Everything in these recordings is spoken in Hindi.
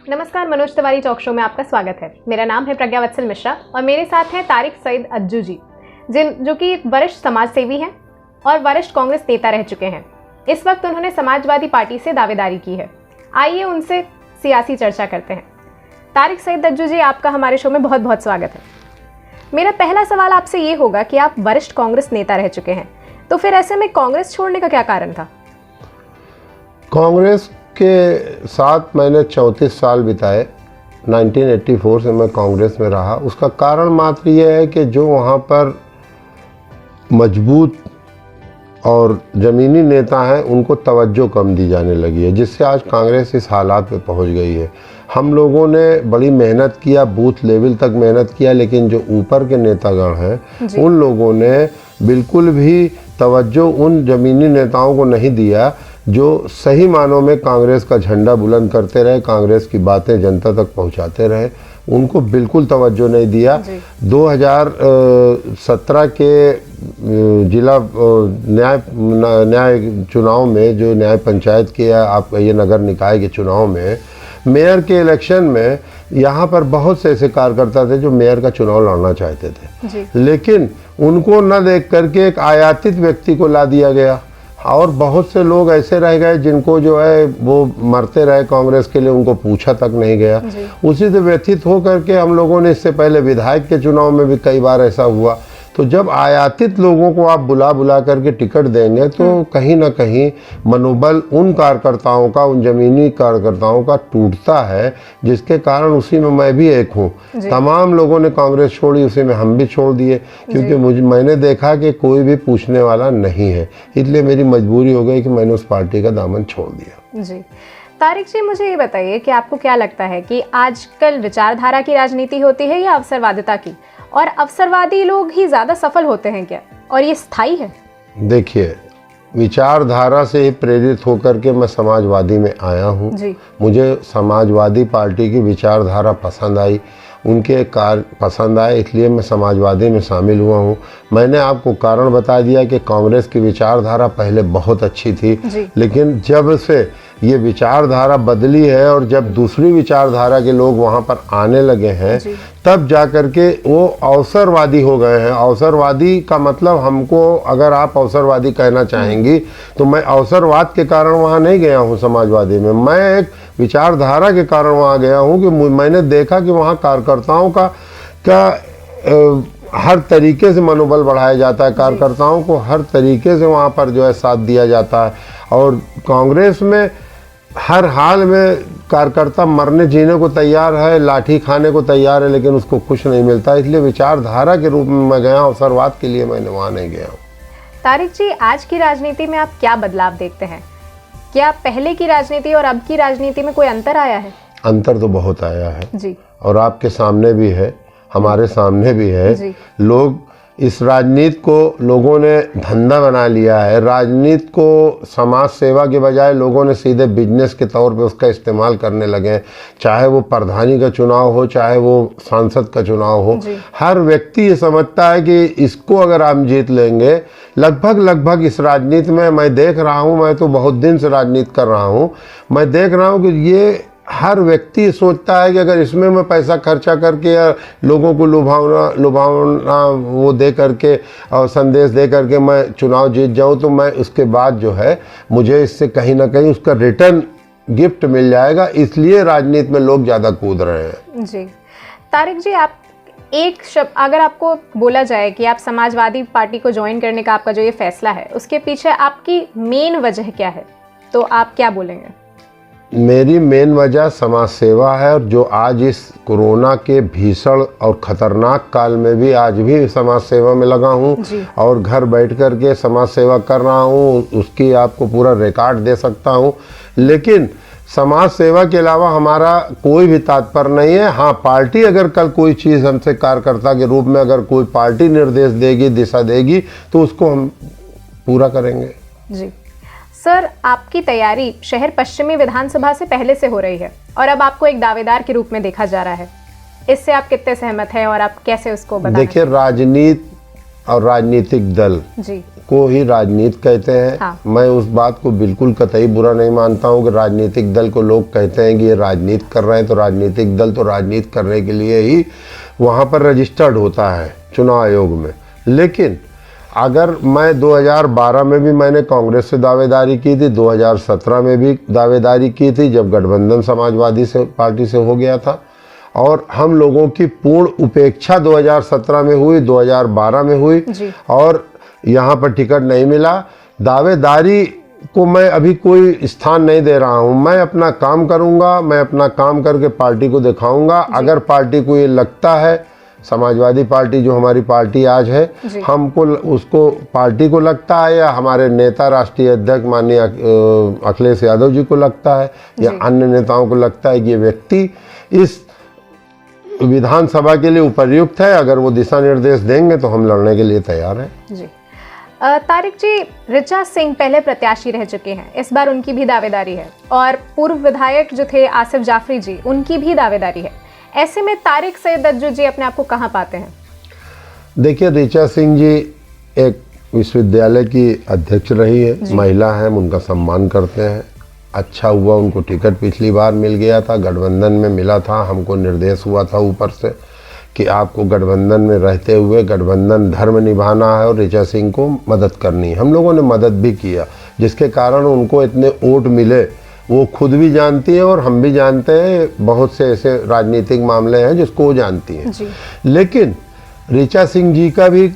नमस्कार, मनोज तिवारी टॉक शो में आपका स्वागत है। मेरा नाम है प्रज्ञा वत्सल मिश्रा और मेरे साथ हैं तारिक सईद अज्जू जी, जो कि एक वरिष्ठ समाज सेवी हैं और वरिष्ठ कांग्रेस नेता रह चुके हैं। इस वक्त उन्होंने समाजवादी पार्टी से दावेदारी की है। आइए उनसे सियासी चर्चा करते हैं। तारिक सईद अज्जू जी, आपका हमारे शो में बहुत बहुत स्वागत है। मेरा पहला सवाल आपसे ये होगा कि आप वरिष्ठ कांग्रेस नेता रह चुके हैं, तो फिर ऐसे में कांग्रेस छोड़ने का क्या कारण था? कांग्रेस के साथ मैंने 34 साल बिताए। 1984 से मैं कांग्रेस में रहा। उसका कारण मात्र ये है कि जो वहाँ पर मजबूत और ज़मीनी नेता हैं उनको तवज्जो कम दी जाने लगी है, जिससे आज कांग्रेस इस हालात पे पहुँच गई है। हम लोगों ने बड़ी मेहनत किया, बूथ लेवल तक मेहनत किया, लेकिन जो ऊपर के नेतागण हैं उन लोगों ने बिल्कुल भी तवज्जो उन ज़मीनी नेताओं को नहीं दिया जो सही मानों में कांग्रेस का झंडा बुलंद करते रहे, कांग्रेस की बातें जनता तक पहुंचाते रहे। उनको बिल्कुल तवज्जो नहीं दिया। 2017 के जिला न्याय चुनाव में, जो न्याय पंचायत के या आप ये नगर निकाय के चुनाव में, मेयर के इलेक्शन में यहाँ पर बहुत से ऐसे कार्यकर्ता थे जो मेयर का चुनाव लड़ना चाहते थे, लेकिन उनको न देख करके एक आयातित व्यक्ति को ला दिया गया और बहुत से लोग ऐसे रह गए जिनको जो है वो मरते रहे कांग्रेस के लिए, उनको पूछा तक नहीं गया। उसी से व्यथित हो करके हम लोगों ने, इससे पहले विधायक के चुनाव में भी कई बार ऐसा हुआ। तो जब आयातित लोगों को आप बुला करके टिकट देंगे तो कहीं ना कहीं मनोबल उन कार्यकर्ताओं का, उन जमीनी कार्यकर्ताओं का टूटता है, जिसके कारण उसी में मैं भी एक हूँ। तमाम लोगों ने कांग्रेस छोड़ी, उसी में हम भी छोड़ दिए, क्योंकि मैंने देखा कि कोई भी पूछने वाला नहीं है, इसलिए मेरी मजबूरी हो गई कि मैंने उस पार्टी का दामन छोड़ दिया। जी तारिक जी, मुझे ये बताइए कि आपको क्या लगता है कि आजकल विचारधारा की राजनीति होती है या अवसरवादिता की, और अवसरवादी लोग ही ज़्यादा सफल होते हैं क्या, और ये स्थायी है? देखिए, विचारधारा से प्रेरित होकर के मैं समाजवादी में आया हूँ। मुझे समाजवादी पार्टी की विचारधारा पसंद आई, उनके कार्य पसंद आए, इसलिए मैं समाजवादी में शामिल हुआ हूँ। मैंने आपको कारण बता दिया कि कांग्रेस की विचारधारा पहले बहुत अच्छी थी, लेकिन जब से ये विचारधारा बदली है और जब दूसरी विचारधारा के लोग वहाँ पर आने लगे हैं, तब जा कर के वो अवसरवादी हो गए हैं। अवसरवादी का मतलब, हमको अगर आप अवसरवादी कहना चाहेंगी तो मैं अवसरवाद के कारण वहाँ नहीं गया हूँ समाजवादी में, मैं एक विचारधारा के कारण वहाँ गया हूँ कि मैंने देखा कि वहाँ कार्यकर्ताओं का हर तरीके से मनोबल बढ़ाया जाता है, कार्यकर्ताओं को हर तरीके से वहाँ पर जो है साथ दिया जाता है। और कांग्रेस में हर हाल में कार्यकर्ता मरने जीने को तैयार है, लाठी खाने को तैयार है, लेकिन उसको कुछ नहीं मिलता। इसलिए विचारधारा के रूप में मैं गया, अवसरवाद के लिए मैंने वहाँ नहीं गया हूँ। तारिक जी, आज की राजनीति में आप क्या बदलाव देखते हैं? क्या पहले की राजनीति और अब की राजनीति में कोई अंतर आया है? अंतर तो बहुत आया है जी, और आपके सामने भी है, हमारे सामने भी है। लोग इस राजनीति को लोगों ने धंधा बना लिया है। राजनीति को समाज सेवा के बजाय लोगों ने सीधे बिजनेस के तौर पे उसका इस्तेमाल करने लगे हैं। चाहे वो प्रधानी का चुनाव हो, चाहे वो सांसद का चुनाव हो, हर व्यक्ति ये समझता है कि इसको अगर हम जीत लेंगे। लगभग इस राजनीति में मैं देख रहा हूँ, मैं तो बहुत दिन से राजनीति कर रहा हूँ, मैं देख रहा हूँ कि ये हर व्यक्ति सोचता है कि अगर इसमें मैं पैसा खर्चा करके या लोगों को लुभावना वो दे करके और संदेश दे करके मैं चुनाव जीत जाऊं, तो मैं उसके बाद जो है मुझे इससे कहीं ना कहीं उसका रिटर्न गिफ्ट मिल जाएगा। इसलिए राजनीति में लोग ज़्यादा कूद रहे हैं। जी तारिक जी, आप एक शब्द अगर आपको बोला जाए कि आप समाजवादी पार्टी को ज्वाइन करने का आपका जो ये फैसला है, उसके पीछे आपकी मेन वजह क्या है, तो आप क्या बोलेंगे? मेरी मेन वजह समाज सेवा है, और जो आज इस कोरोना के भीषण और ख़तरनाक काल में भी आज भी समाज सेवा में लगा हूँ और घर बैठ कर के समाज सेवा कर रहा हूँ। उसकी आपको पूरा रिकॉर्ड दे सकता हूँ। लेकिन समाज सेवा के अलावा हमारा कोई भी तात्पर्य नहीं है। हाँ, पार्टी अगर कल कोई चीज़ हमसे कार्यकर्ता के रूप में अगर कोई पार्टी निर्देश देगी, दिशा देगी, तो उसको हम पूरा करेंगे। जी सर, आपकी तैयारी शहर पश्चिमी विधानसभा से पहले से हो रही है और अब आपको एक दावेदार के रूप में देखा जा रहा है, इससे आप कितने सहमत हैं और आप कैसे उसको बताएं? देखिए, राजनीति और राजनीतिक दल को ही राजनीति कहते हैं। हाँ। मैं उस बात को बिल्कुल कतई बुरा नहीं मानता हूँ कि राजनीतिक दल को लोग कहते हैं कि ये राजनीति कर रहे हैं, तो राजनीतिक दल तो राजनीति करने के लिए ही वहाँ पर रजिस्टर्ड होता है चुनाव आयोग में। लेकिन अगर मैं 2012 में भी मैंने कांग्रेस से दावेदारी की थी, 2017 में भी दावेदारी की थी जब गठबंधन समाजवादी से पार्टी से हो गया था, और हम लोगों की पूर्ण उपेक्षा 2017 में हुई, 2012 में हुई और यहाँ पर टिकट नहीं मिला। दावेदारी को मैं अभी कोई स्थान नहीं दे रहा हूँ। मैं अपना काम करूँगा, मैं अपना काम करके पार्टी को दिखाऊंगा। अगर पार्टी को ये लगता है, समाजवादी पार्टी जो हमारी पार्टी आज है, हमको उसको पार्टी को लगता है या हमारे नेता राष्ट्रीय अध्यक्ष माननीय अखिलेश यादव जी को लगता है या अन्य नेताओं को लगता है कि ये व्यक्ति इस विधानसभा के लिए उपयुक्त है, अगर वो दिशा निर्देश देंगे तो हम लड़ने के लिए तैयार हैं। जी तारिक जी, ऋचा सिंह पहले प्रत्याशी रह चुके हैं, इस बार उनकी भी दावेदारी है, और पूर्व विधायक जो थे आसिफ जाफरी जी, उनकी भी दावेदारी है। ऐसे में तारिक सईद अज्जू जी अपने आप को कहाँ पाते हैं? देखिए, ऋचा सिंह जी एक विश्वविद्यालय की अध्यक्ष रही है, महिला है, हम उनका सम्मान करते हैं। अच्छा हुआ उनको टिकट पिछली बार मिल गया था, गठबंधन में मिला था, हमको निर्देश हुआ था ऊपर से कि आपको गठबंधन में रहते हुए गठबंधन धर्म निभाना है और ऋचा सिंह को मदद करनी है। हम लोगों ने मदद भी किया, जिसके कारण उनको इतने वोट मिले वो खुद भी जानती है और हम भी जानते हैं। बहुत से ऐसे राजनीतिक मामले हैं जिसको वो जानती हैं। लेकिन ऋचा सिंह जी का भी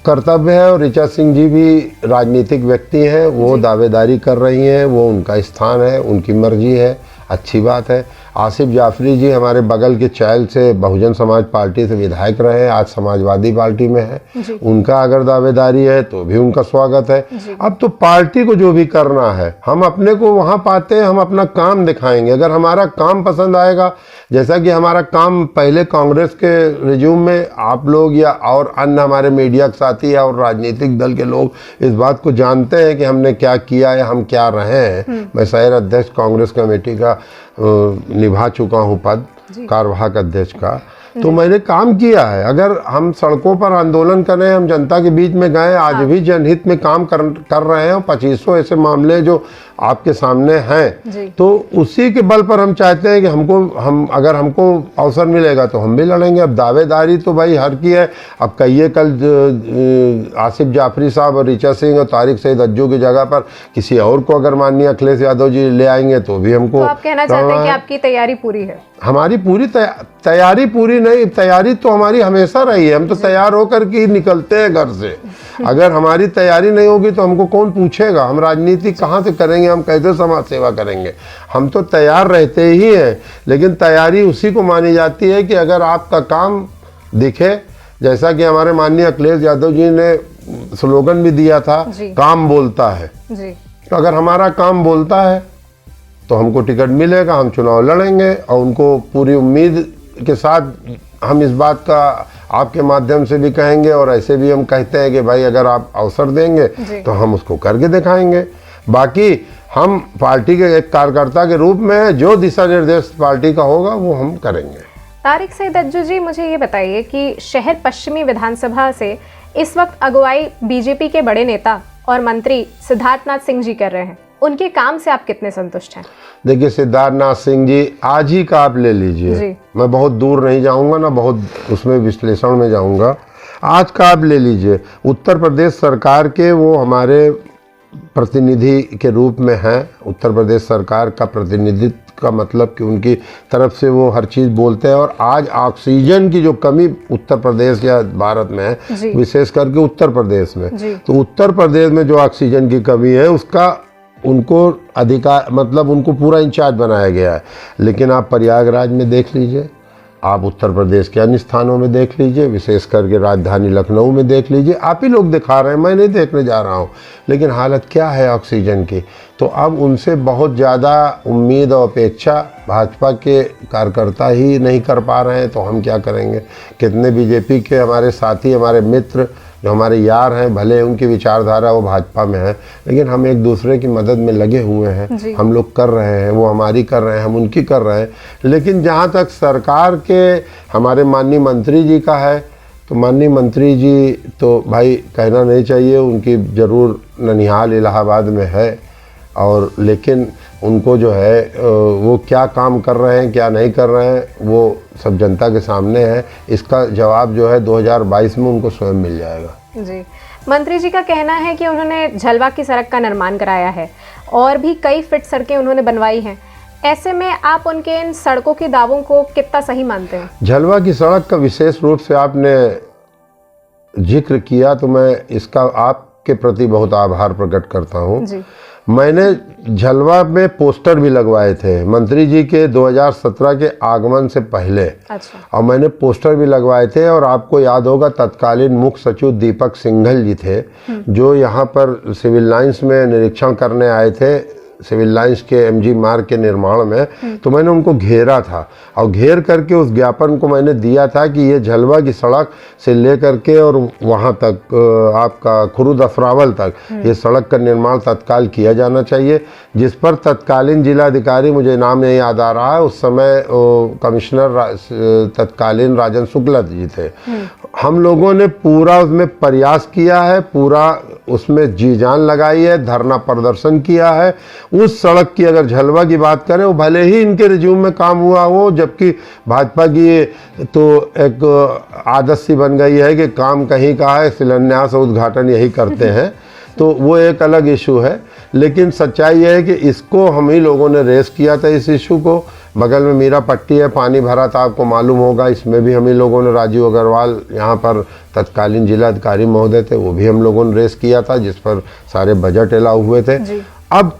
कर्तव्य है और ऋचा सिंह जी भी राजनीतिक व्यक्ति हैं, वो दावेदारी कर रही हैं, वो उनका स्थान है, उनकी मर्जी है, अच्छी बात है। आसिफ जाफरी जी हमारे बगल के चैल से बहुजन समाज पार्टी से विधायक रहे, आज समाजवादी पार्टी में है, उनका अगर दावेदारी है तो भी उनका स्वागत है। अब तो पार्टी को जो भी करना है, हम अपने को वहाँ पाते हैं, हम अपना काम दिखाएंगे। अगर हमारा काम पसंद आएगा, जैसा कि हमारा काम पहले कांग्रेस के रिज्यूम में आप लोग या और अन्य हमारे मीडिया के साथी या और राजनीतिक दल के लोग इस बात को जानते हैं कि हमने क्या किया है, हम क्या रहे हैं। मैं शहर अध्यक्ष कांग्रेस कमेटी का निभा चुका हूँ पद, कार्यवाहक अध्यक्ष का, तो मैंने काम किया है। अगर हम सड़कों पर आंदोलन कर रहे हैं, हम जनता के बीच में गए, आज भी जनहित में काम कर रहे हैं, 2500 ऐसे मामले जो आपके सामने हैं, तो उसी के बल पर हम चाहते हैं कि अगर हमको अवसर मिलेगा तो हम भी लड़ेंगे। अब दावेदारी तो भाई हर की है। अब कहिए कल आसिफ जाफरी साहब और ऋचा सिंह और तारिक सईद अज्जू की जगह पर किसी और को अगर माननीय अखिलेश यादव जी ले आएंगे तो भी हमको। तो आप कहना चाहते हैं कि आपकी तैयारी पूरी है? हमारी पूरी तैयारी पूरी नहीं, तैयारी तो हमारी हमेशा रही है। हम तो तैयार होकर के निकलते हैं घर से। अगर हमारी तैयारी नहीं होगी तो हमको कौन पूछेगा? हम राजनीति कहाँ से करेंगे, हम कैसे समाज सेवा करेंगे? हम तो तैयार रहते ही हैं, लेकिन तैयारी उसी को मानी जाती है कि अगर आपका काम दिखे। जैसा कि हमारे माननीय अखिलेश यादव जी ने स्लोगन भी दिया था, काम बोलता है। तो अगर हमारा काम बोलता है तो हमको टिकट मिलेगा, हम चुनाव लड़ेंगे। और उनको पूरी उम्मीद के साथ हम इस बात का आपके माध्यम से भी कहेंगे और ऐसे भी हम कहते हैं कि भाई अगर आप अवसर देंगे तो हम उसको करके दिखाएंगे। बाकी हम पार्टी के एक कार्यकर्ता के रूप में जो दिशा निर्देश पार्टी का होगा वो हम करेंगे। तारिक सईद अज्जू जी, मुझे ये बताइए कि शहर पश्चिमी विधानसभा से इस वक्त अगुवाई बीजेपी के बड़े नेता और मंत्री सिद्धार्थनाथ सिंह जी कर रहे हैं, उनके काम से आप कितने संतुष्ट हैं? देखिए, सिद्धार्थनाथ सिंह जी आज ही का आप ले लीजिए, मैं बहुत दूर नहीं जाऊंगा ना बहुत उसमें विश्लेषण में जाऊंगा। आज का आप ले लीजिए, उत्तर प्रदेश सरकार के वो हमारे प्रतिनिधि के रूप में हैं। उत्तर प्रदेश सरकार का प्रतिनिधित्व का मतलब कि उनकी तरफ से वो हर चीज़ बोलते हैं। और आज ऑक्सीजन की जो कमी उत्तर प्रदेश या भारत में है, विशेष करके उत्तर प्रदेश में, तो उत्तर प्रदेश में जो ऑक्सीजन की कमी है उसका उनको अधिकार मतलब उनको पूरा इंचार्ज बनाया गया है। लेकिन आप प्रयागराज में देख लीजिए, आप उत्तर प्रदेश के अन्य स्थानों में देख लीजिए, विशेष करके राजधानी लखनऊ में देख लीजिए, आप ही लोग दिखा रहे हैं, मैं नहीं देखने जा रहा हूँ। लेकिन हालत क्या है ऑक्सीजन की? तो अब उनसे बहुत ज़्यादा उम्मीद और अपेक्षा भाजपा के कार्यकर्ता ही नहीं कर पा रहे हैं, तो हम क्या करेंगे? कितने बीजेपी के हमारे साथी, हमारे मित्र जो हमारे यार हैं, भले उनकी विचारधारा वो भाजपा में है, लेकिन हम एक दूसरे की मदद में लगे हुए हैं। हम लोग कर रहे हैं, वो हमारी कर रहे हैं, हम उनकी कर रहे हैं। लेकिन जहाँ तक सरकार के हमारे माननीय मंत्री जी का है, तो माननीय मंत्री जी तो भाई कहना नहीं चाहिए, उनकी ज़रूर ननिहाल इलाहाबाद में है, और लेकिन उनको जो है वो क्या काम कर रहे हैं क्या नहीं कर रहे हैं वो सब जनता के सामने है। इसका जवाब जो है 2022 में उनको स्वयं मिल जाएगा। जी, मंत्री जी का कहना है कि उन्होंने झलवा की सड़क का निर्माण कराया है और भी कई फिट सड़कें उन्होंने बनवाई हैं। ऐसे में आप उनके इन सड़कों के दावों को कितना सही मानते हैं? झलवा की सड़क का विशेष रूप से आपने जिक्र किया तो मैं इसका आपके प्रति बहुत आभार प्रकट करता हूँ। मैंने झलवा में पोस्टर भी लगवाए थे मंत्री जी के 2017 के आगमन से पहले। अच्छा। और मैंने पोस्टर भी लगवाए थे, और आपको याद होगा तत्कालीन मुख्य सचिव दीपक सिंघल जी थे जो यहाँ पर सिविल लाइंस में निरीक्षण करने आए थे, सिविल लाइंस के एमजी मार्ग के निर्माण में। तो मैंने उनको घेरा था और घेर करके उस ज्ञापन को मैंने दिया था कि ये झलवा की सड़क से लेकर के और वहाँ तक आपका खुरुद अफरावल तक ये सड़क का निर्माण तत्काल किया जाना चाहिए, जिस पर तत्कालीन जिलाधिकारी, मुझे नाम नहीं याद आ रहा है उस समय, कमिश्नर तत्कालीन राजन शुक्ला जी थे। हम लोगों ने पूरा उसमें प्रयास किया है, पूरा उसमें जी जान लगाई है, धरना प्रदर्शन किया है। उस सड़क की अगर झलवा की बात करें, वो भले ही इनके रिज्यूम में काम हुआ हो, जबकि भाजपा की तो एक आदत सी बन गई है कि काम कहीं का है, शिलान्यास और उद्घाटन यही करते हैं, तो वो एक अलग इशू है। लेकिन सच्चाई है कि इसको हम ही लोगों ने रेस किया था, इस इशू को। बगल में मीरा पट्टी है, पानी भरा था, आपको मालूम होगा, इसमें भी हम ही लोगों ने, राजीव अग्रवाल यहाँ पर तत्कालीन जिलाधिकारी महोदय थे, वो भी हम लोगों ने रेस किया था, जिस पर सारे बजट अलाउ हुए थे। अब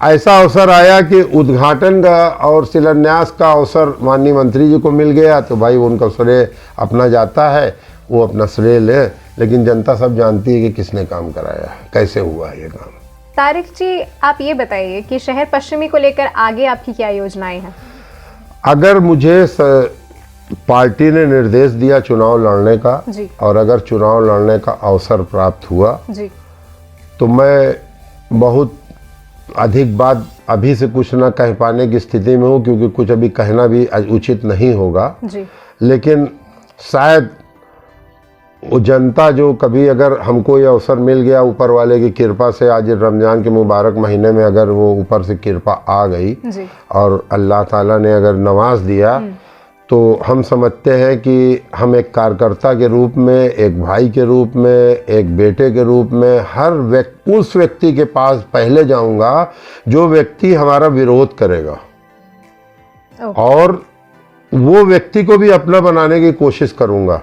ऐसा अवसर आया कि उद्घाटन का और शिलान्यास का अवसर माननीय मंत्री जी को मिल गया, तो भाई उनका श्रेय अपना जाता है, वो अपना श्रेय ले, लेकिन जनता सब जानती है कि किसने काम कराया है, कैसे हुआ है ये काम। तारिक जी, आप ये बताइए कि शहर पश्चिमी को लेकर आगे आपकी क्या योजनाएं हैं? अगर मुझे पार्टी ने निर्देश दिया चुनाव लड़ने का, और अगर चुनाव लड़ने का अवसर प्राप्त हुआ जी, तो मैं बहुत अधिक बात अभी से कुछ ना कह पाने की स्थिति में हूँ, क्योंकि कुछ अभी कहना भी उचित नहीं होगा जी। लेकिन शायद वो जनता जो कभी, अगर हमको ये अवसर मिल गया ऊपर वाले की कृपा से, आज रमज़ान के मुबारक महीने में अगर वो ऊपर से कृपा आ गई जी। और अल्लाह ताला ने अगर नवाज दिया, तो हम समझते हैं कि हम एक कार्यकर्ता के रूप में, एक भाई के रूप में, एक बेटे के रूप में हर उस व्यक्ति के पास पहले जाऊंगा जो व्यक्ति हमारा विरोध करेगा, और वो व्यक्ति को भी अपना बनाने की कोशिश करूंगा,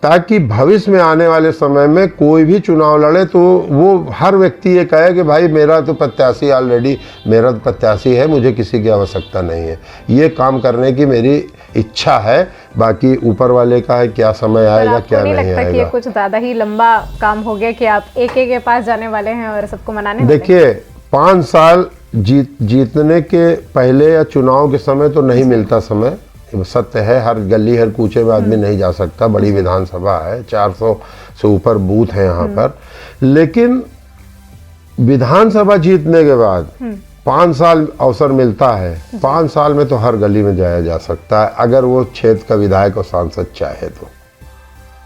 ताकि भविष्य में आने वाले समय में कोई भी चुनाव लड़े तो वो हर व्यक्ति ये कहे कि भाई मेरा तो प्रत्याशी ऑलरेडी, मेरा तो प्रत्याशी है, मुझे किसी की आवश्यकता नहीं है। ये काम करने की मेरी इच्छा है, बाकी ऊपर वाले का है, क्या समय आएगा क्या नहीं आएगा। कि ये कुछ ज़्यादा ही लंबा काम हो गया कि आप एक के पास जाने वाले हैं और सबको मनाने? देखिए, 5 साल जीतने के पहले या चुनाव के समय तो नहीं मिलता समय, सत्य है। हर गली हर कूचे में आदमी नहीं जा सकता, बड़ी विधानसभा है, 400 से ऊपर बूथ है यहाँ पर। लेकिन विधानसभा जीतने के बाद 5 साल अवसर मिलता है, 5 साल में तो हर गली में जाया जा सकता है, अगर वो क्षेत्र का विधायक और सांसद चाहे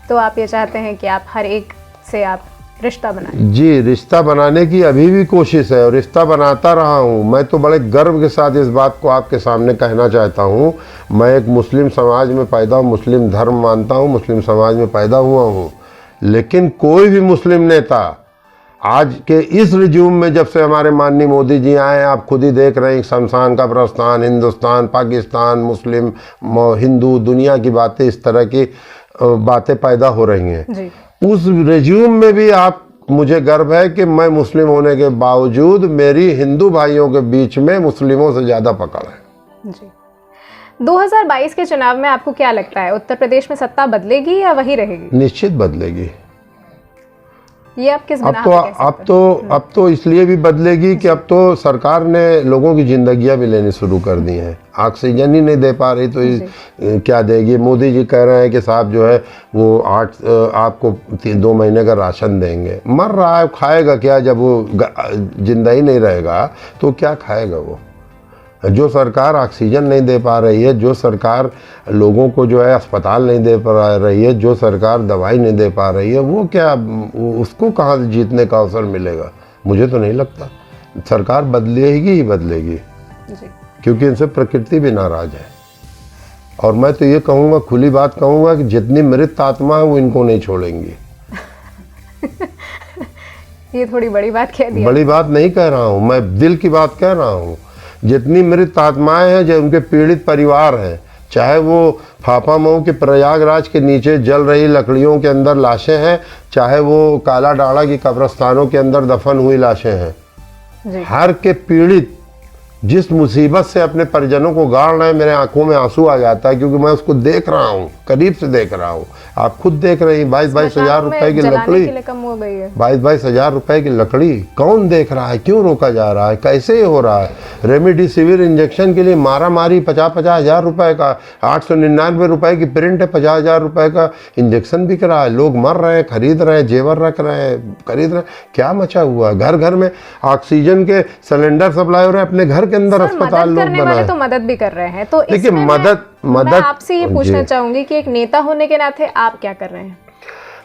तो आप ये चाहते हैं कि आप हर एक से आप रिश्ता बनाएं? जी, रिश्ता बनाने की अभी भी कोशिश है और रिश्ता बनाता रहा हूँ। मैं तो बड़े गर्व के साथ इस बात को आपके सामने कहना चाहता हूँ, मैं एक मुस्लिम समाज में पैदा हूँ, मुस्लिम धर्म मानता हूँ, मुस्लिम समाज में पैदा हुआ हूँ। लेकिन कोई भी मुस्लिम नेता आज के इस रिज्यूम में, जब से हमारे माननीय मोदी जी आए, आप खुद ही देख रहे हैं, शमशान का प्रस्थान, हिंदुस्तान, पाकिस्तान, मुस्लिम, हिंदू, दुनिया की बातें, इस तरह की बातें पैदा हो रही हैं। उस रिज्यूम में भी आप, मुझे गर्व है कि मैं मुस्लिम होने के बावजूद मेरी हिंदू भाइयों के बीच में मुस्लिमों से ज़्यादा पकड़ है। जी। 2022 के चुनाव में आपको क्या लगता है, उत्तर प्रदेश में सत्ता बदलेगी या वही रहेगी? निश्चित बदलेगी। ये आप किस बिना अब तो इसलिए भी बदलेगी कि अब तो सरकार ने लोगों की जिंदगियां भी लेनी शुरू कर दी हैं। ऑक्सीजन ही नहीं दे पा रही तो क्या देगी? मोदी जी कह रहे हैं कि साहब जो है वो आपको 2 महीने का राशन देंगे। मर रहा है, खाएगा क्या? जब वो जिंदा ही नहीं रहेगा तो क्या खाएगा वो? जो सरकार ऑक्सीजन नहीं दे पा रही है, जो सरकार लोगों को जो है अस्पताल नहीं दे पा रही है, जो सरकार दवाई नहीं दे पा रही है, वो क्या उसको कहाँ जीतने का अवसर मिलेगा? मुझे तो नहीं लगता। सरकार बदलेगी ही बदलेगी जी। क्योंकि इनसे प्रकृति भी नाराज है। और मैं तो ये कहूँगा, खुली बात कहूँगा कि जितनी मृत आत्मा है वो इनको नहीं छोड़ेंगी। ये थोड़ी बड़ी बात कह दी। बड़ी बात नहीं कह रहा हूँ, मैं दिल की बात कह रहा हूँ। जितनी मृत आत्माएं हैं, जो उनके पीड़ित परिवार हैं, चाहे वो फाफामऊ के प्रयागराज के नीचे जल रही लकड़ियों के अंदर लाशें हैं, चाहे वो काला डाड़ा की कब्रस्तानों के अंदर दफन हुई लाशें हैं, हर के पीड़ित जिस मुसीबत से अपने परिजनों को गाड़ रहे हैं, मेरे आंखों में आंसू आ जाता है, क्योंकि मैं उसको देख रहा हूँ, करीब से देख रहा हूँ। आप खुद देख रही 22-22 हजार रुपए की लकड़ी, 22-22 हजार रुपए की लकड़ी कौन देख रहा है? क्यों रोका जा रहा है? कैसे हो रहा है? रेमडेसिविर इंजेक्शन के लिए मारा मारी 50-50 हजार रुपए का, 899 रुपए की प्रिंट है, 50 हजार रुपए का इंजेक्शन बिक रहा है, लोग मर रहे हैं, खरीद रहे हैं, जेवर रख रहे हैं, खरीद रहे हैं। क्या मचा हुआ है? घर घर में ऑक्सीजन के सिलेंडर सप्लाई हो रहे हैं, अपने घर के अंदर अस्पताल लोग बनाए, तो मदद भी कर रहे हैं। तो देखिए, मदद आपसे ये पूछना चाहूंगी कि एक नेता होने के नाते आप क्या कर रहे हैं?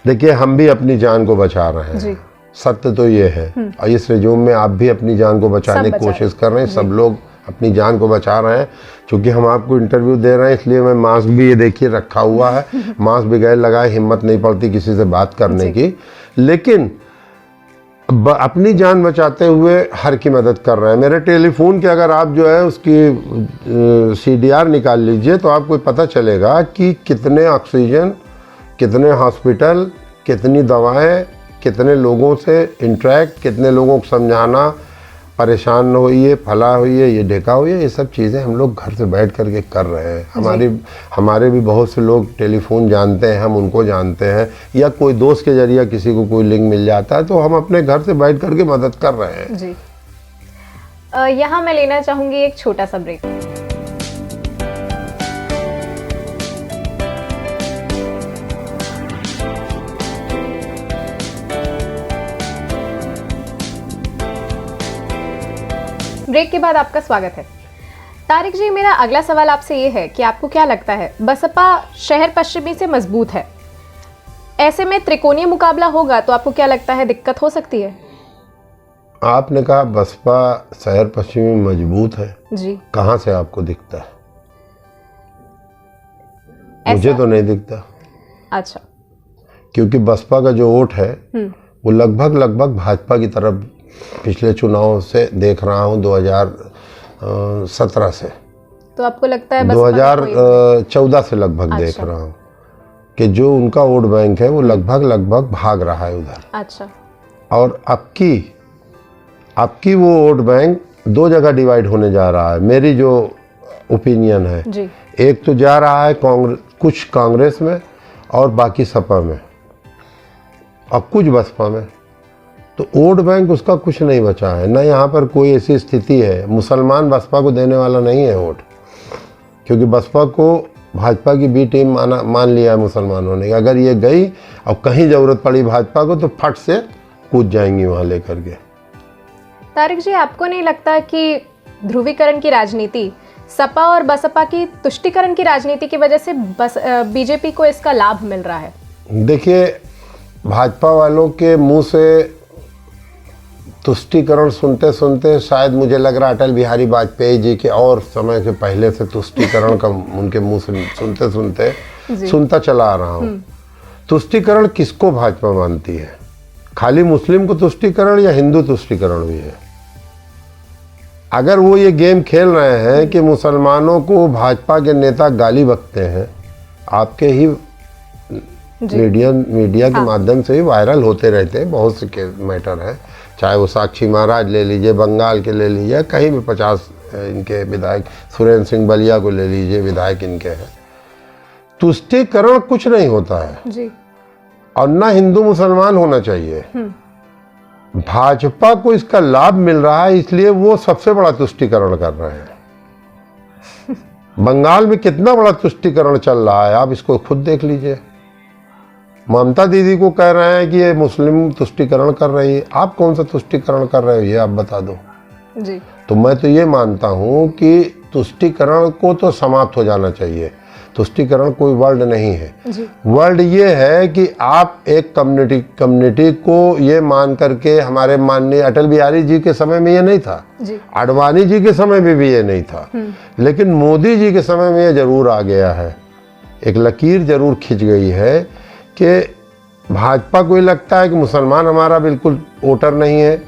देखिए, हम भी अपनी जान को बचा रहे हैं जी। सत्य तो ये है, और इस रिज्यूम में आप भी अपनी जान को बचाने की कोशिश कर रहे हैं। सब लोग अपनी जान को बचा रहे हैं। क्योंकि हम आपको इंटरव्यू दे रहे हैं, इसलिए मैं मास्क भी, ये देखिए, रखा हुआ है। मास्क बगैर लगाए हिम्मत नहीं पड़ती किसी से बात करने की, लेकिन अपनी जान बचाते हुए हर की मदद कर रहे हैं। मेरे टेलीफोन के अगर आप जो है उसकी CDR निकाल लीजिए, तो आपको पता चलेगा कि कितने ऑक्सीजन, कितने हॉस्पिटल, कितनी दवाएं, कितने लोगों से इंटरेक्ट, कितने लोगों को समझाना, परेशान न होइए, फला होइए, ये ढेका होइए, ये सब चीज़ें हम लोग घर से बैठ करके कर रहे हैं। हमारे भी बहुत से लोग टेलीफोन जानते हैं, हम उनको जानते हैं, या कोई दोस्त के जरिए किसी को कोई लिंक मिल जाता है, तो हम अपने घर से बैठ करके मदद कर रहे हैं जी। यहाँ मैं लेना चाहूँगी एक छोटा सा ब्रेक। ब्रेक के बाद आपका स्वागत है। तारिक जी, मेरा अगला सवाल आपसे ये है कि आपको क्या लगता है, बसपा शहर पश्चिमी से मजबूत है, ऐसे में त्रिकोणीय मुकाबला होगा तो आपको क्या लगता है दिक्कत हो सकती है? आपने कहा बसपा शहर पश्चिमी मजबूत है जी, कहाँ से आपको दिखता है? मुझे तो नहीं दिखता। अच्छा। क्योंकि बसपा का जो वोट है वो लगभग भाजपा की तरफ पिछले चुनाव से देख रहा हूँ, 2017 से। तो आपको लगता है 2014 से लगभग देख रहा हूँ कि जो उनका वोट बैंक है वो लगभग भाग रहा है उधर। अच्छा। और आपकी वो वोट बैंक दो जगह डिवाइड होने जा रहा है, मेरी जो ओपिनियन है जी। एक तो जा रहा है कुछ कांग्रेस में और बाकी सपा में और कुछ बसपा में। तो वोट बैंक उसका कुछ नहीं बचा है, ना यहाँ पर कोई ऐसी स्थिति है। मुसलमान बसपा को देने वाला नहीं है वोट, क्योंकि बसपा को भाजपा की बी टीम मान लिया है मुसलमानों ने। अगर ये गई और कहीं ज़रूरत पड़ी भाजपा को तो फट से कूद जाएंगी वहाँ लेकर के। तारिक जी, आपको नहीं लगता कि ध्रुवीकरण की राजनीति, सपा और बसपा की तुष्टीकरण की राजनीति की वजह से बीजेपी को इसका लाभ मिल रहा है? देखिए, भाजपा वालों के मुंह से तुष्टीकरण सुनते सुनते शायद मुझे लग रहा अटल बिहारी वाजपेयी जी के और समय से पहले से तुष्टीकरण का उनके मुंह से सुनते सुनते सुनता चला आ रहा हूँ। तुष्टीकरण किसको भाजपा मानती है? खाली मुस्लिम को तुष्टीकरण या हिंदू तुष्टीकरण भी है? अगर वो ये गेम खेल रहे हैं कि मुसलमानों को भाजपा के नेता गाली बकते हैं, आपके ही मीडिया के माध्यम से ही वायरल होते रहते हैं, बहुत से मैटर है, चाहे वो साक्षी महाराज ले लीजिए, बंगाल के ले लीजिए, कहीं भी 50 इनके विधायक, सुरेंद्र सिंह बलिया को ले लीजिए, विधायक इनके हैं। तुष्टीकरण कुछ नहीं होता है जी। और ना हिंदू मुसलमान होना चाहिए। भाजपा को इसका लाभ मिल रहा है, इसलिए वो सबसे बड़ा तुष्टीकरण कर रहे हैं। बंगाल में कितना बड़ा तुष्टीकरण चल रहा है, आप इसको खुद देख लीजिए। ममता दीदी को कह रहे हैं कि ये मुस्लिम तुष्टीकरण कर रही है, आप कौन सा तुष्टीकरण कर रहे हो ये आप बता दो जी। तो मैं तो ये मानता हूँ कि तुष्टीकरण को तो समाप्त हो जाना चाहिए। तुष्टीकरण कोई वर्ड नहीं है, वर्ड ये है कि आप एक कम्युनिटी को ये मान करके, हमारे माननीय अटल बिहारी जी के समय में ये नहीं था, आडवाणी जी के समय में भी ये नहीं था, लेकिन मोदी जी के समय में ये जरूर आ गया है। एक लकीर जरूर खिंच गई है कि भाजपा को लगता है कि मुसलमान हमारा बिल्कुल वोटर नहीं है,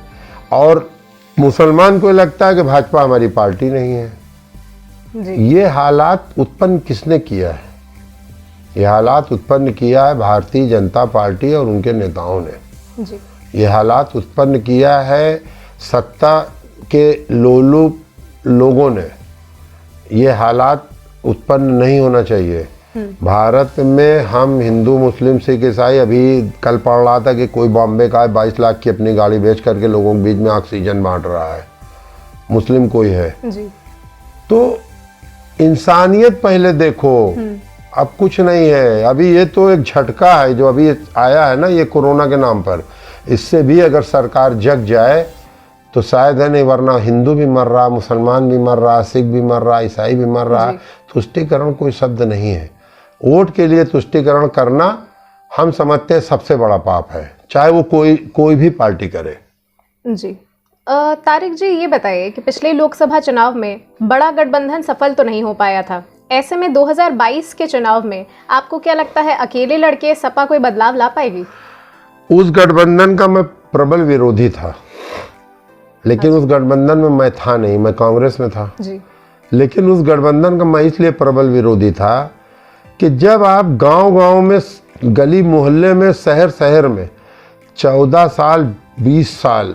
और मुसलमान को लगता है कि भाजपा हमारी पार्टी नहीं है। ये हालात उत्पन्न किसने किया है? ये हालात उत्पन्न किया है भारतीय जनता पार्टी और उनके नेताओं ने। ये हालात उत्पन्न किया है सत्ता के लोलुप लोगों ने। ये हालात उत्पन्न नहीं होना चाहिए। भारत में हम हिंदू मुस्लिम सिख ईसाई, अभी कल पढ़ रहा था कि कोई बॉम्बे का 22 लाख की अपनी गाड़ी बेच करके लोगों के बीच में ऑक्सीजन बांट रहा है, मुस्लिम कोई है तो इंसानियत पहले देखो। अब कुछ नहीं है, अभी ये तो एक झटका है जो अभी आया है ना, ये कोरोना के नाम पर। इससे भी अगर सरकार जग जाए तो शायद है नहीं, वरना हिंदू भी मर रहा, मुसलमान भी मर रहा, सिख भी मर रहा, ईसाई भी मर रहा। तुष्टीकरण कोई शब्द नहीं है। वोट के लिए तुष्टीकरण करना हम समझते हैं सबसे बड़ा पाप है, चाहे वो कोई भी पार्टी करे। जी तारिक जी, ये बताइए कि पिछले लोकसभा चुनाव में बड़ा गठबंधन सफल तो नहीं हो पाया था। ऐसे में 2022 के चुनाव में आपको क्या लगता है, अकेले लड़के सपा कोई बदलाव ला पाएगी? उस गठबंधन का मैं प्रबल विरोधी था, लेकिन उस गठबंधन में मैं था नहीं, मैं कांग्रेस में था जी। लेकिन उस गठबंधन का मैं इसलिए प्रबल विरोधी था कि जब आप गांव-गांव में, गली मोहल्ले में, शहर में 14 साल 20 साल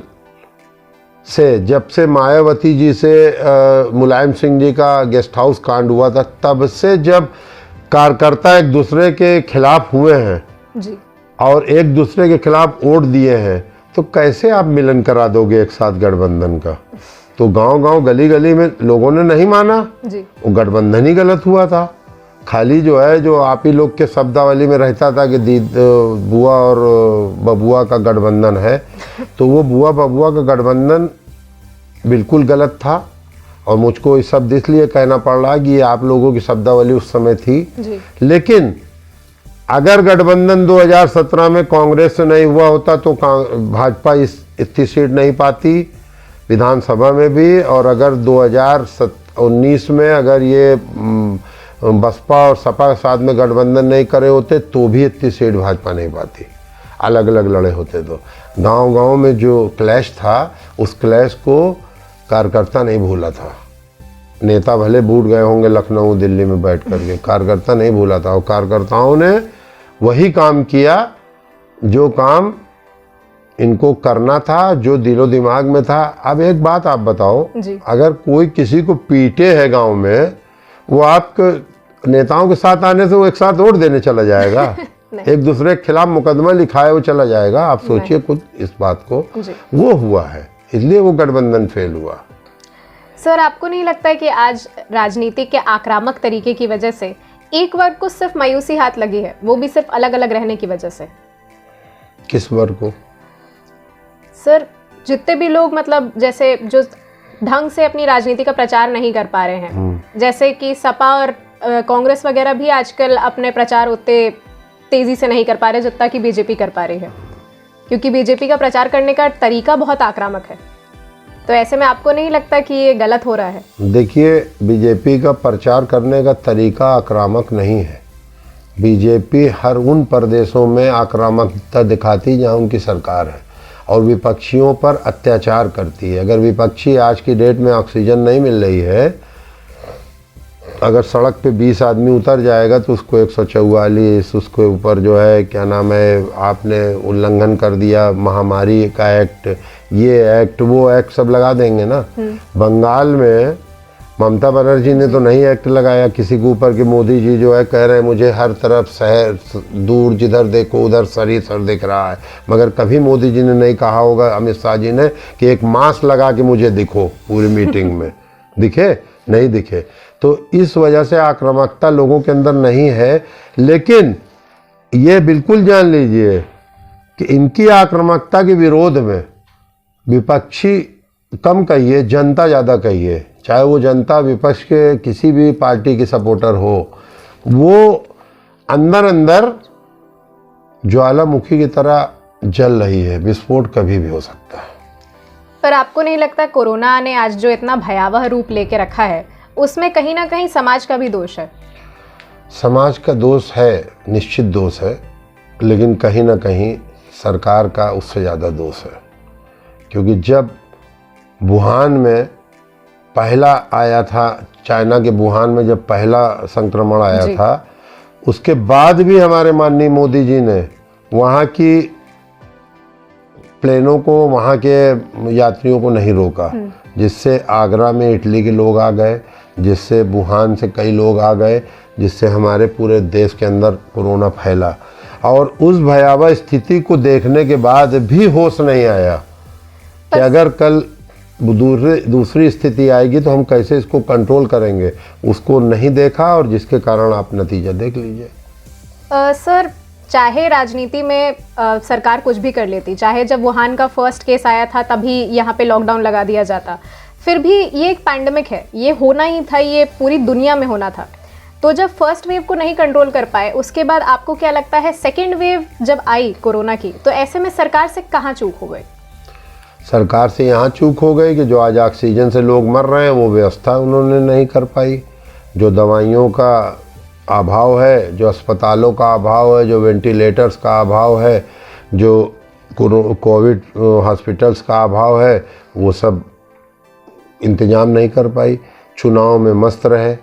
से, जब से मायावती जी से मुलायम सिंह जी का गेस्ट हाउस कांड हुआ था, तब से जब कार्यकर्ता एक दूसरे के खिलाफ हुए हैं जी, और एक दूसरे के खिलाफ वोट दिए हैं, तो कैसे आप मिलन करा दोगे एक साथ गठबंधन का? तो गांव-गांव गली-गली में लोगों ने नहीं माना जी। वो गठबंधन ही गलत हुआ था। खाली जो है, जो आप ही लोग के शब्दावली में रहता था कि बुआ और बबुआ का गठबंधन है, तो वो बुआ बबुआ का गठबंधन बिल्कुल गलत था। और मुझको ये शब्द इसलिए कहना पड़ रहा कि ये आप लोगों की शब्दावली उस समय थी जी। लेकिन अगर गठबंधन 2017 में कांग्रेस से नहीं हुआ होता तो भाजपा इतनी सीट नहीं पाती विधानसभा में भी, और अगर 2019 में अगर ये बसपा और सपा के साथ में गठबंधन नहीं करे होते तो भी इतनी सीट भाजपा नहीं पाती, अलग अलग लड़े होते। तो गांव-गांव में जो क्लैश था, उस क्लैश को कार्यकर्ता नहीं भूला था। नेता भले बूट गए होंगे लखनऊ दिल्ली में बैठ करके, कार्यकर्ता नहीं भूला था, और कार्यकर्ताओं ने वही काम किया जो काम इनको करना था, जो दिलो दिमाग में था। अब एक बात आप बताओ, अगर कोई किसी को पीटे है गांव में, वो आपके नेताओं के साथ आने से वो एक साथ वोट देने चला जाएगा? एक दूसरे के खिलाफ मुकदमा लिखाए वो चला जाएगा? आप सोचिए खुद इस बात को। वो हुआ है, इसलिए वो गठबंधन फेल हुआ। सर, आपको नहीं लगता है कि आज राजनीति के आक्रामक तरीके की वजह से एक वर्ग को सिर्फ मायूसी हाथ लगी है, वो भी सिर्फ अलग अलग रहने की वजह से? किस वर्ग को? सर, जितने भी लोग, मतलब जैसे जो ढंग से अपनी राजनीति का प्रचार नहीं कर पा रहे हैं, जैसे कि सपा और कांग्रेस वगैरह भी आजकल अपने प्रचार उतने तेजी से नहीं कर पा रहे जितना कि बीजेपी कर पा रही है, क्योंकि बीजेपी का प्रचार करने का तरीका बहुत आक्रामक है। तो ऐसे में आपको नहीं लगता कि ये गलत हो रहा है? देखिए, बीजेपी का प्रचार करने का तरीका आक्रामक नहीं है। बीजेपी हर उन प्रदेशों में आक्रामकता दिखाती जहाँ उनकी सरकार है और विपक्षियों पर अत्याचार करती है। अगर विपक्षी आज की डेट में ऑक्सीजन नहीं मिल रही है, अगर सड़क पे 20 आदमी उतर जाएगा तो उसको 144, उसके ऊपर जो है क्या नाम है, आपने उल्लंघन कर दिया महामारी का एक्ट, ये एक्ट वो एक्ट सब लगा देंगे ना। बंगाल में ममता बनर्जी ने तो नहीं एक्ट लगाया किसी के ऊपर कि मोदी जी जो है कह रहे हैं मुझे हर तरफ शहर दूर जिधर देखो उधर सर ही सर दिख रहा है, मगर कभी मोदी जी ने नहीं कहा होगा, अमित शाह जी ने, कि एक मास्क लगा के मुझे दिखो पूरी मीटिंग में। दिखे? नहीं दिखे। तो इस वजह से आक्रामकता लोगों के अंदर नहीं है। लेकिन ये बिल्कुल जान लीजिए कि इनकी आक्रामकता के विरोध में विपक्षी कम कहिए, जनता ज़्यादा कहिए, चाहे वो जनता विपक्ष के किसी भी पार्टी की सपोर्टर हो, वो अंदर अंदर ज्वालामुखी की तरह जल रही है। विस्फोट कभी भी हो सकता है। पर आपको नहीं लगता कोरोना ने आज जो इतना भयावह रूप लेके रखा है उसमें कहीं ना कहीं समाज का भी दोष है? समाज का दोष है, निश्चित दोष है, लेकिन कहीं ना कहीं सरकार का उससे ज़्यादा दोष है। क्योंकि जब वुहान में पहला आया था, चाइना के वुहान में जब पहला संक्रमण आया था, उसके बाद भी हमारे माननीय मोदी जी ने वहाँ की प्लेनों को, वहाँ के यात्रियों को नहीं रोका, जिससे आगरा में इटली के लोग आ गए, जिससे वुहान से कई लोग आ गए, जिससे हमारे पूरे देश के अंदर कोरोना फैला। और उस भयावह स्थिति को देखने के बाद भी होश नहीं आया कि अगर कल दूसरी स्थिति आएगी तो हम कैसे इसको कंट्रोल करेंगे, उसको नहीं देखा, और जिसके कारण आप नतीजा देख लीजिए। सर, चाहे राजनीति में सरकार कुछ भी कर लेती, चाहे जब वुहान का फर्स्ट केस आया था तभी यहाँ पे लॉकडाउन लगा दिया जाता, फिर भी ये एक पैंडेमिक है, ये होना ही था, ये पूरी दुनिया में होना था। तो जब फर्स्ट वेव को नहीं कंट्रोल कर पाए, उसके बाद आपको क्या लगता है सेकेंड वेव जब आई कोरोना की, तो ऐसे में सरकार से कहाँ चूक हो गई? सरकार से यहाँ चूक हो गई कि जो आज ऑक्सीजन से लोग मर रहे हैं वो व्यवस्था उन्होंने नहीं कर पाई। जो दवाइयों का अभाव है, जो अस्पतालों का अभाव है, जो वेंटिलेटर्स का अभाव है, जो कोविड हॉस्पिटल्स का अभाव है, वो सब इंतजाम नहीं कर पाई। चुनाव में मस्त रहे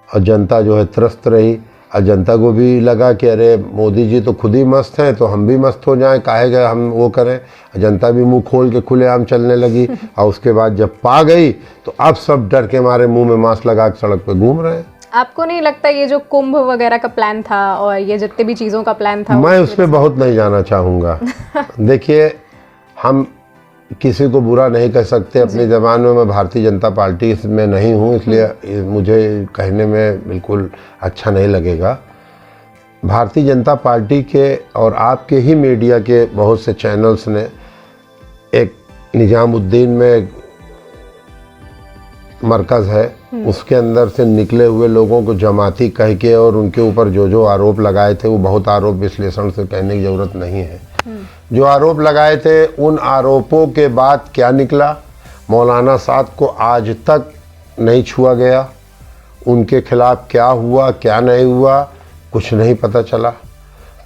और जनता जो है त्रस्त रही। और जनता को भी लगा कि अरे मोदी जी तो खुद ही मस्त हैं, तो हम भी मस्त हो जाएं, काहे गए हम वो करें। जनता भी मुंह खोल के खुलेआम चलने लगी। और उसके बाद जब पा गई तो अब सब डर के मारे मुंह में मास्क लगा के सड़क पे घूम रहे हैं। आपको नहीं लगता ये जो कुंभ वगैरह का प्लान था और ये जितने भी चीज़ों का प्लान था, मैं उस पर बहुत नहीं जाना चाहूँगा। देखिए, हम किसी को बुरा नहीं कह सकते। अपनी ज़बान में मैं भारतीय जनता पार्टी में नहीं हूँ, इसलिए मुझे कहने में बिल्कुल अच्छा नहीं लगेगा। भारतीय जनता पार्टी के और आपके ही मीडिया के बहुत से चैनल्स ने एक निजामुद्दीन में मरकज़ है, उसके अंदर से निकले हुए लोगों को जमाती कह के और उनके ऊपर जो जो आरोप लगाए थे, वो बहुत आरोप विश्लेषण से कहने की ज़रूरत नहीं है। जो आरोप लगाए थे, उन आरोपों के बाद क्या निकला, मौलाना साद को आज तक नहीं छुआ गया। उनके खिलाफ क्या हुआ क्या नहीं हुआ कुछ नहीं पता चला।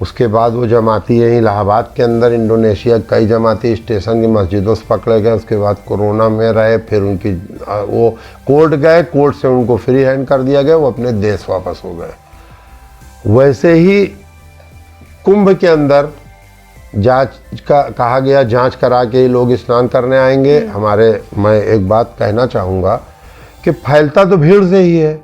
उसके बाद वो जमाती यहीं इलाहाबाद के अंदर इंडोनेशिया कई जमाती स्टेशन की मस्जिदों से पकड़े गए। उसके बाद कोरोना में रहे, फिर उनकी वो कोर्ट गए, कोर्ट से उनको फ्री हैंड कर दिया गया, वो अपने देश वापस हो गए। वैसे ही कुंभ के अंदर जांच का कहा गया, जांच करा के ही लोग स्नान करने आएंगे। मैं एक बात कहना चाहूँगा कि फैलता तो भीड़ से ही है,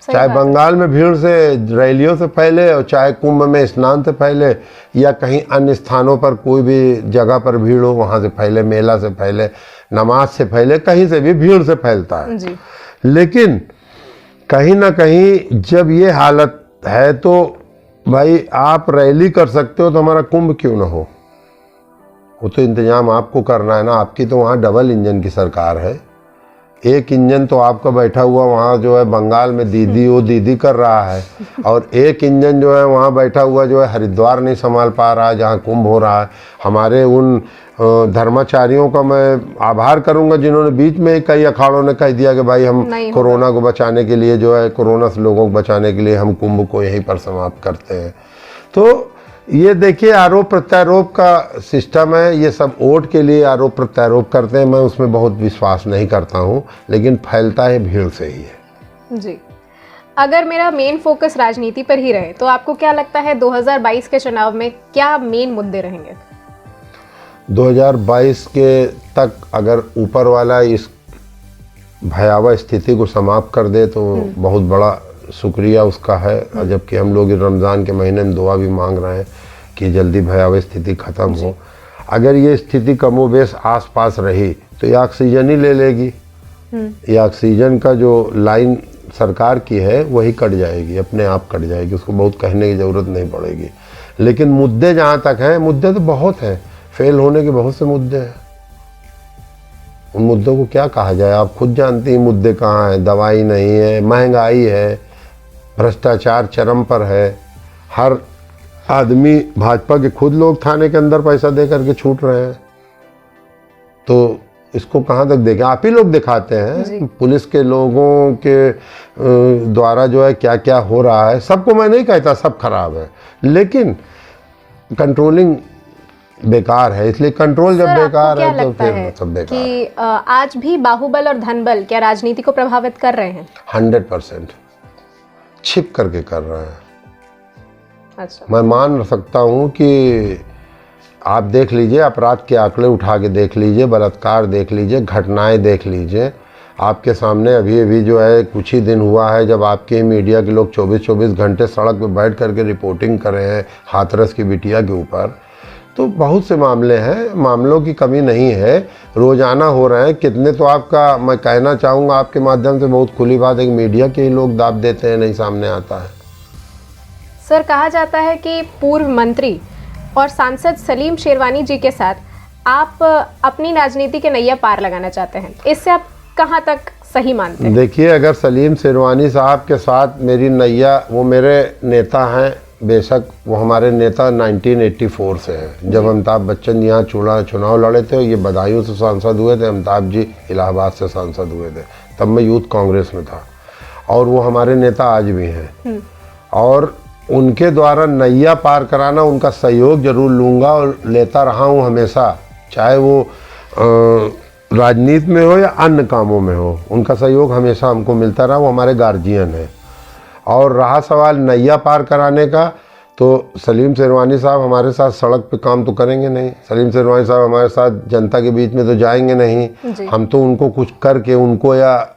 चाहे बंगाल में भीड़ से रैलियों से फैले और चाहे कुंभ में स्नान से फैले या कहीं अन्य स्थानों पर कोई भी जगह पर भीड़ हो वहाँ से फैले, मेला से फैले, नमाज से फैले, कहीं से भी भीड़ से फैलता है जी। लेकिन कहीं ना कहीं जब ये हालत है तो भाई आप रैली कर सकते हो तो हमारा कुंभ क्यों ना हो? वो तो इंतजाम आपको करना है ना। आपकी तो वहाँ डबल इंजन की सरकार है। एक इंजन तो आपका बैठा हुआ वहाँ जो है बंगाल में दीदी कर रहा है, और एक इंजन जो है वहाँ बैठा हुआ जो है हरिद्वार नहीं संभाल पा रहा है जहाँ कुंभ हो रहा है। हमारे उन धर्माचार्यों का मैं आभार करूँगा जिन्होंने बीच में ही कई अखाड़ों ने कह दिया कि भाई हम कोरोना को बचाने के लिए जो है, कोरोना से लोगों को बचाने के लिए हम कुंभ को यहीं पर समाप्त करते हैं। तो ये देखिए, आरोप प्रत्यारोप का सिस्टम है। ये सब वोट के लिए आरोप प्रत्यारोप करते हैं, मैं उसमें बहुत विश्वास नहीं करता हूँ, लेकिन फैलता है भीड़ से ही है जी। अगर मेरा मेन फोकस राजनीति पर ही रहे तो आपको क्या लगता है 2022 के चुनाव में क्या मेन मुद्दे रहेंगे? 2022 के तक अगर ऊपर वाला इस भयावह स्थिति को समाप्त कर दे तो बहुत बड़ा शुक्रिया उसका है। जबकि हम लोग रमज़ान के महीने में दुआ भी मांग रहे हैं कि जल्दी भयावह स्थिति ख़त्म हो। अगर ये स्थिति कमोबेश आसपास रही तो ये ऑक्सीजन ही ले लेगी। ये ऑक्सीजन का जो लाइन सरकार की है वही कट जाएगी, अपने आप कट जाएगी, उसको बहुत कहने की ज़रूरत नहीं पड़ेगी। लेकिन मुद्दे जहाँ तक हैं, मुद्दे तो बहुत हैं, फेल होने के बहुत से मुद्दे हैं। उन मुद्दों को क्या कहा जाए? आप खुद जानती हैं मुद्दे कहाँ हैं। दवाई नहीं है, महंगाई है, भ्रष्टाचार चरम पर है। हर आदमी, भाजपा के खुद लोग थाने के अंदर पैसा दे करके छूट रहे हैं। तो इसको कहाँ तक देखें? आप ही लोग दिखाते हैं। पुलिस के लोगों के द्वारा जो है क्या क्या हो रहा है। सबको मैं नहीं कहता सब खराब है, लेकिन कंट्रोलिंग बेकार है। इसलिए कंट्रोल जब बेकार है तो फिर सब बेकार कि आज भी बाहुबल और धनबल क्या राजनीति को प्रभावित कर रहे हैं? 100% छिप करके कर रहे हैं। अच्छा। मैं मान सकता हूँ कि आप देख लीजिए, अपराध के आंकड़े उठा के देख लीजिए, बलात्कार देख लीजिए, घटनाएं देख लीजिए। आपके सामने अभी जो है कुछ ही दिन हुआ है जब आपके मीडिया के लोग 24-24 घंटे सड़क पे बैठ करके रिपोर्टिंग कर रहे हैं हाथरस की बिटिया के ऊपर। तो बहुत से मामले हैं, मामलों की कमी नहीं है, रोज़ाना हो रहे हैं। कितने तो आपका, मैं कहना चाहूँगा आपके माध्यम से, बहुत खुली बात है कि मीडिया के ही लोग दाब देते हैं, नहीं सामने आता है। सर, कहा जाता है कि पूर्व मंत्री और सांसद सलीम शेरवानी जी के साथ आप अपनी राजनीति के नैया पार लगाना चाहते हैं, इससे आप कहां तक सही मानते हैं? देखिए, अगर सलीम शेरवानी साहब के साथ मेरी नैया, वो मेरे नेता हैं, बेशक वो हमारे नेता 1984 से हैं। जब अमिताभ बच्चन यहाँ चुनाव लड़े थे, ये बदायूं से सांसद हुए थे, अमिताभ जी इलाहाबाद से सांसद हुए थे, तब मैं यूथ कांग्रेस में था, और वो हमारे नेता आज भी हैं। और उनके द्वारा नैया पार कराना, उनका सहयोग जरूर लूँगा और लेता रहा हूँ हमेशा, चाहे वो राजनीति में हो या अन्य कामों में हो। उनका सहयोग हमेशा हमको मिलता रहा, वो हमारे गार्जियन है। और रहा सवाल नैया पार कराने का, तो सलीम शेरवानी साहब हमारे साथ सड़क पे काम तो करेंगे नहीं। सलीम शेरवानी साहब हमारे साथ जनता के बीच में तो जाएंगे नहीं। हम तो उनको कुछ करके, उनको या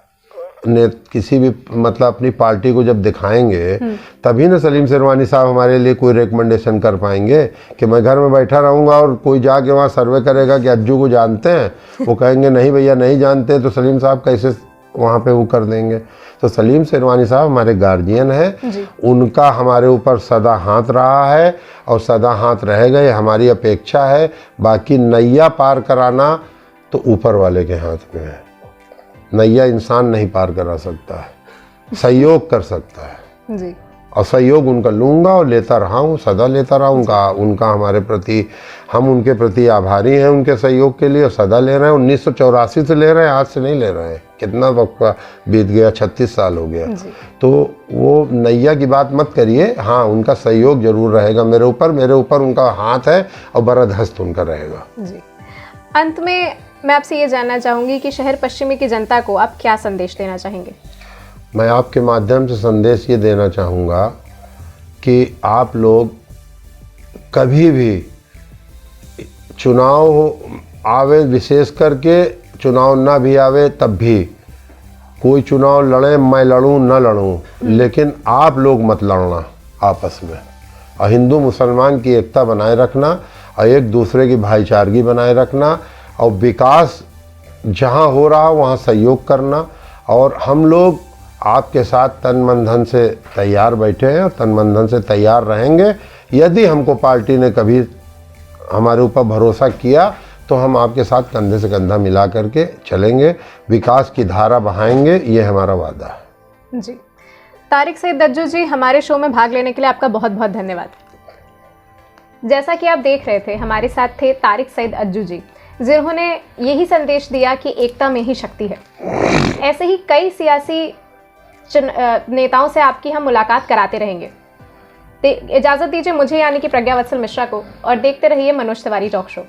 किसी भी मतलब अपनी पार्टी को जब दिखाएंगे, तभी ना सलीम शेरवानी साहब हमारे लिए कोई रिकमेंडेशन कर पाएंगे। कि मैं घर में बैठा रहूँगा और कोई जाके वहाँ सर्वे करेगा कि अज्जू को जानते हैं, वो कहेंगे नहीं भैया नहीं जानते, तो सलीम साहब कैसे वहाँ पे वो कर देंगे? तो सलीम शेरवानी साहब हमारे गार्जियन हैं, उनका हमारे ऊपर सदा हाथ रहा है और सदा हाथ रहेगा, ये हमारी अपेक्षा है। बाकी नैया पार कराना तो ऊपर वाले के हाथ में है। नैया इंसान नहीं पार करा सकता है, सहयोग कर सकता है जी। और सहयोग उनका लूँगा और लेता रहा हूँ, सदा लेता रहा। उनका हमारे प्रति, हम उनके प्रति आभारी हैं उनके सहयोग के लिए, और सदा ले रहे हैं। 1984 से ले रहे हैं, आज से नहीं ले रहे हैं। कितना वक्त बीत गया, 36 साल हो गया। तो वो नैया की बात मत करिए। हाँ, उनका सहयोग जरूर रहेगा मेरे ऊपर उनका हाथ है और बरदहस्त उनका रहेगा जी। अंत में मैं आपसे ये जानना चाहूँगी कि शहर पश्चिमी की जनता को आप क्या संदेश देना चाहेंगे? मैं आपके माध्यम से संदेश ये देना चाहूँगा कि आप लोग कभी भी चुनाव आवे, विशेष करके चुनाव ना भी आवे तब भी, कोई चुनाव लड़े, मैं लड़ूं ना लड़ूं, लेकिन आप लोग मत लड़ना आपस में, और हिंदू मुसलमान की एकता बनाए रखना और एक दूसरे की भाईचारगी बनाए रखना, और विकास जहाँ हो रहा वहाँ सहयोग करना। और हम लोग आपके साथ तन मन धन से तैयार बैठे हैं और तन मन धन से तैयार रहेंगे। यदि हमको पार्टी ने कभी हमारे ऊपर भरोसा किया तो हम आपके साथ कंधे से कंधा मिला करके चलेंगे, विकास की धारा बहाएंगे, ये हमारा वादा है जी। तारिक सईद अज्जू जी, हमारे शो में भाग लेने के लिए आपका बहुत बहुत धन्यवाद। जैसा कि आप देख रहे थे, हमारे साथ थे तारिक सईद अज्जू जी, जिन्होंने यही संदेश दिया कि एकता में ही शक्ति है। ऐसे ही कई सियासी नेताओं से आपकी हम मुलाकात कराते रहेंगे। इजाज़त दीजिए मुझे, यानी कि प्रज्ञा वत्सल मिश्रा को, और देखते रहिए मनोज तिवारी टॉक शो।